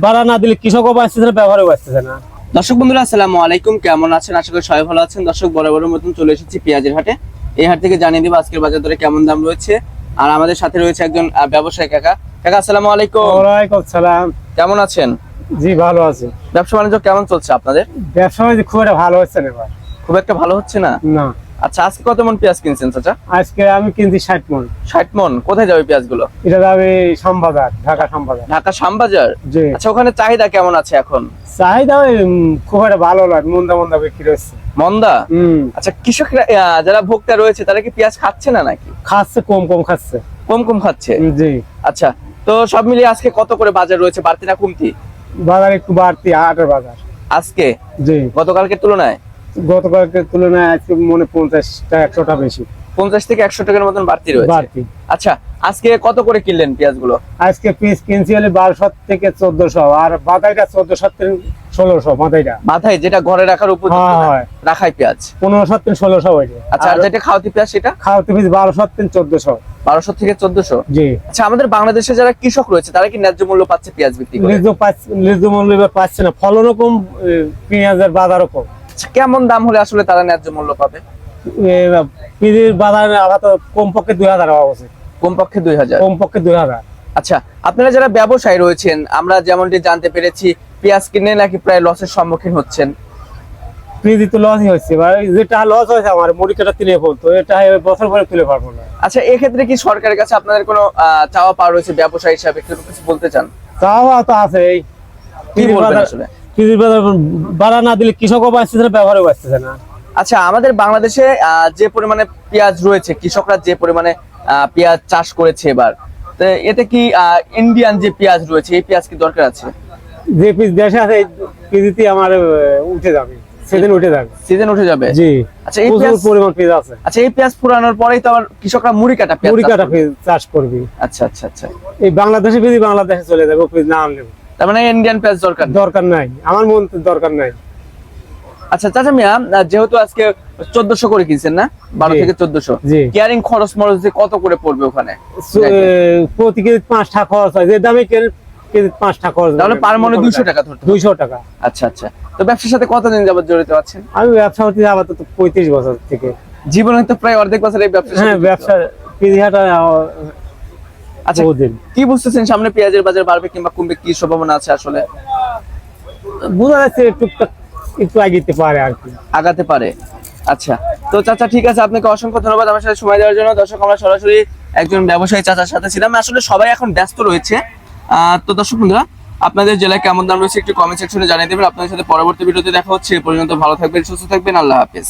বাড়া না দিলে কৃষকও বাঁচতেছে না, ব্যবহারও বাঁচতেছে না। দর্শক বন্ধুরা আসসালামু আলাইকুম, কেমন আছেন? আশা করি সবাই ভালো আছেন। দর্শক বরাবরের মতন চলে এসেছি পেঁয়াজের হাটে। এই হাট থেকে জানিয়ে দিব আজকের বাজার দরে কেমন দাম রয়েছে। আর আমাদের সাথে রয়েছে একজন ব্যবসায়ী কাকা। কাকা আসসালামু আলাইকুম। ওয়ালাইকুম সালাম। কেমন আছেন? জি ভালো আছি। ব্যবসা বাণিজ্য কেমন চলছে আপনাদের? ব্যবসা বাণিজ্য খুব একটা ভালো হচ্ছে না এবার। খুব একটা ভালো হচ্ছে না? না। আচ্ছা, আজকে কত মন পেঁয়াজ কিনছেন চাচা? আজকে আমি কিনছি 60 মণ। 60 মন। কোথায় যাবে পেঁয়াজগুলো? এটা যাবে শ্যামবাজার, ঢাকা শ্যামবাজার। ঢাকা শ্যামবাজার। জি। আচ্ছা, ওখানে চাহিদা কেমন আছে এখন? চাহিদা খুব একটা ভালো নয়, মন্দা মন্দা বিক্রি হচ্ছে। মন্দা? আচ্ছা, কৃষকরা যারা ভোক্তা রয়েছে তারা কি পেঁয়াজ খাচ্ছে না নাকি? খাচ্ছে, কম কম খাচ্ছে। কম কম খাচ্ছে? জি। আচ্ছা, তো সব মিলিয়ে আজকে কত করে বাজার রয়েছে, বাড়তি না কমতি? বাজার একটু বাড়তি, হাটের বাজার আজকে? জি। গতকালকের তুলনায়? গতকালকের তুলনায় আজকে মনে 50-100 বেশি। 50 থেকে 100 টাকার মতন বাড়তি রয়েছে। বাড়তি। আচ্ছা, আজকে কত করে কিনলেন পেঁয়াজগুলো? আজকে পিস কিনছি হলে 1200 থেকে 1400, আর বাদাইটা 1400 থেকে 1600। বাদাইটা মাথায় যেটা ঘরে রাখার উপর হয় রাখাই পেঁয়াজ 1500 থেকে 1600 হইছে। আচ্ছা, আর যেটা খাওয়াতি পেঁয়াজ সেটা খাওয়াতে পিস 1200 থেকে 1400। 1200 থেকে 1400? জি। আচ্ছা, আমাদের বাংলাদেশে যারা কৃষক রয়েছে তারা কি ন্যায্য মূল্য পাচ্ছে পেঁয়াজ বিক্রি করে? ন্যায্য মূল্য এবার পাচ্ছে না, ফলনও কম, পেঁয়াজের বাজারও কম। আচ্ছা, কেমন দাম হলে আসলে তারা ন্যায্য মূল্য পাবে? পেঁয়াজের বাজারে আবার তো কমপক্ষে 2000 হওয়া উচিত। কমপক্ষে 2000? কমপক্ষে 2000। আচ্ছা, আপনারা যারা ব্যবসায়ী রয়েছেন, আমরা যেমনটি জানতে পেরেছি পেঁয়াজ কিনে নাকি প্রায় লসের সম্মুখীন হচ্ছেন। পেঁয়াজ তো লসই হচ্ছে, যেটা লস হয়েছে আমার মুড়ি কাটা তুলে ফেলতো, এটা বছর পরে তুলে পারবো না। আচ্ছা, এক্ষেত্রে কি সরকারের কাছে আপনাদের কোনো চাওয়া পাওয়া রয়েছে ব্যবসায়ী হিসাবে, কিছু বলতে চান? চাওয়া তো আছে, এই কি বলবেন আসলে? পেঁয়াজ বাজার বাড়া না দিলে কৃষকও বাঁচতেছে না, ব্যবহারও বাঁচতেছে না। আচ্ছা, আমাদের বাংলাদেশে যে পরিমাণে পেঁয়াজ রয়েছে, কৃষকরা যে পরিমাণে পেঁয়াজ চাষ করেছে এবার, তো এতে কি ইন্ডিয়ান যে পেঁয়াজ রয়েছে এই পেঁয়াজ কি দরকার আছে? যে পিস দেশে আছে কেজিতে আমার উঠে যাবে, সেদিন উঠে যাবে, সিজন উঠে যাবে। জি। আচ্ছা, এই পেঁয়াজ পরিমাণ পেঁয়াজ আছে। আচ্ছা, এই পেঁয়াজ পুরানোর পরেই তো আবার কৃষকরা মুড়ি কাটা পেঁয়াজ চাষ করবে। আচ্ছা আচ্ছা আচ্ছা, এই বাংলাদেশে পেঁয়াজ বাংলাদেশে চলে যাবে, পেঁয়াজ না আনলে। তার মানে ইন্ডিয়ান পেঁয়াজ দরকার নাই, আমার মন দরকার নাই। আচ্ছা চাচা মিয়া, যেহেতু আজকে 1400 করে কিনছেন না, 12 থেকে 1400, ক্যারিং খরচ মরচ যে কত করে পড়বে ওখানে? প্রতি কেজি 5 টাকা খরচ হয়, যে দামে কেজি 5 টাকা খরচ, তাহলে পার মনে 200 টাকা ধরতে। 200 টাকা। আচ্ছা আচ্ছা, তো ব্যবসার সাথে কতদিন যাবত জড়িত আছেন? আমি ব্যবসা করতে আপাতত 35 বছর থেকে। জীবনে তো প্রায় অর্ধেক বছর এই ব্যবসা। হ্যাঁ, ব্যবসা পেঁয়াজটা। আচ্ছা, কি বুঝতেছেন সামনে পেঁয়াজের বাজার বাড়বে কিংবা কমবে, কি সম্ভাবনা আছে আসলে? বোঝা যাচ্ছে একটু আগাতে পারে আর কি, আগাতে পারে। আচ্ছা, তো চাচা ঠিক আছে, আপনাকে অসংখ্য ধন্যবাদ আমার সাথে সময় দেওয়ার জন্য। দর্শক, আমরা সরাসরি একজন ব্যবসায়ী চাচার সাথে ছিলাম। আসলে সবাই এখন ব্যস্ত রয়েছে। তো দর্শক বন্ধুরা, আপনাদের জেলায় কেমন দাম রয়েছে একটু কমেন্ট সেকশনে জানিয়ে দেবেন। আপনাদের সাথে পরবর্তী ভিডিওতে দেখা হচ্ছে। এ পর্যন্ত ভালো থাকবেন, সুস্থ থাকবেন, আল্লাহ হাফেজ।